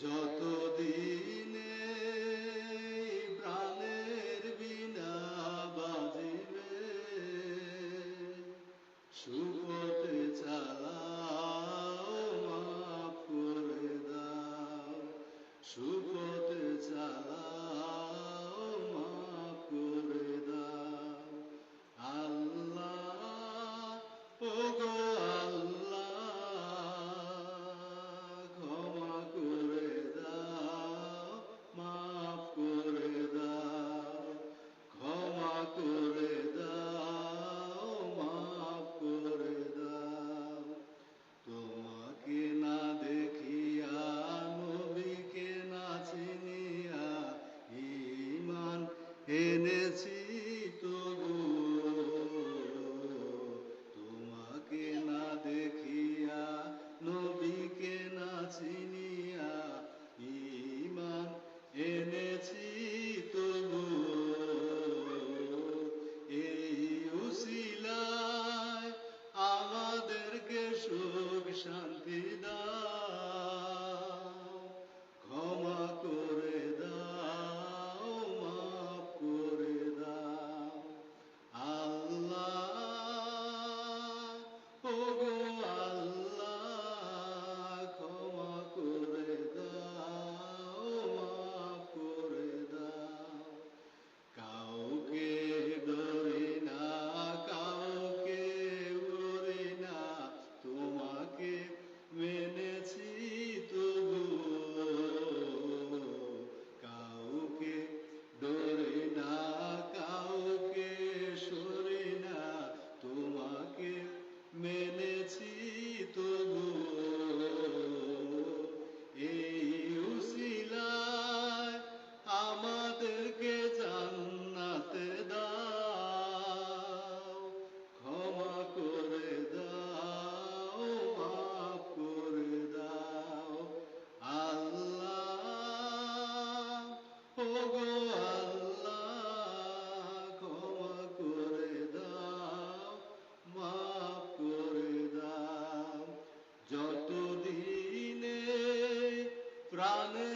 যতদিনে প্রাণের বিনা বাজিবে, সুপথে চালাও, মাফ করে দাও। সুপথে চালাও, মাফ করে দাও। আল্লাহ, ওগো আল্লাহ, ক্ষমা করে দাও, মাফ করে দাও। ক্ষমা করে দাও, মাফ করে দাও। তোমাকে না দেখিয়া, নবীকে না চিনিয়া, ঈমান এনেছি তবু। তোমাকে না দেখিয়া, নবীকে না চিনিয়া, ঈমান এনেছি তবু। এই উসিলায় আমাদেরকে সুখ শান্তি দাও। ক্ষমা করে দাও, মাফ করে দাও। আল্লাহ, ওগো আল্লাহ, ক্ষমা করে দাও, মাফ করে দাও। কাউকে ডরি না, কাউকে উড়ি না, তোমাকে মেনেছি তবু। কাউকে ডরি না, কাউকে সরি না, তোমাকে মেনেছি তবু। এই উসিলায় আমাদেরকে জান্নাতে দাও। ক্ষমা করে দাও, মাফ করে দাও। আল্লাহ, ওগো আল্লাহ, ক্ষমা করে দাও, মাফ করে দাও। যতদিনে প্রাণে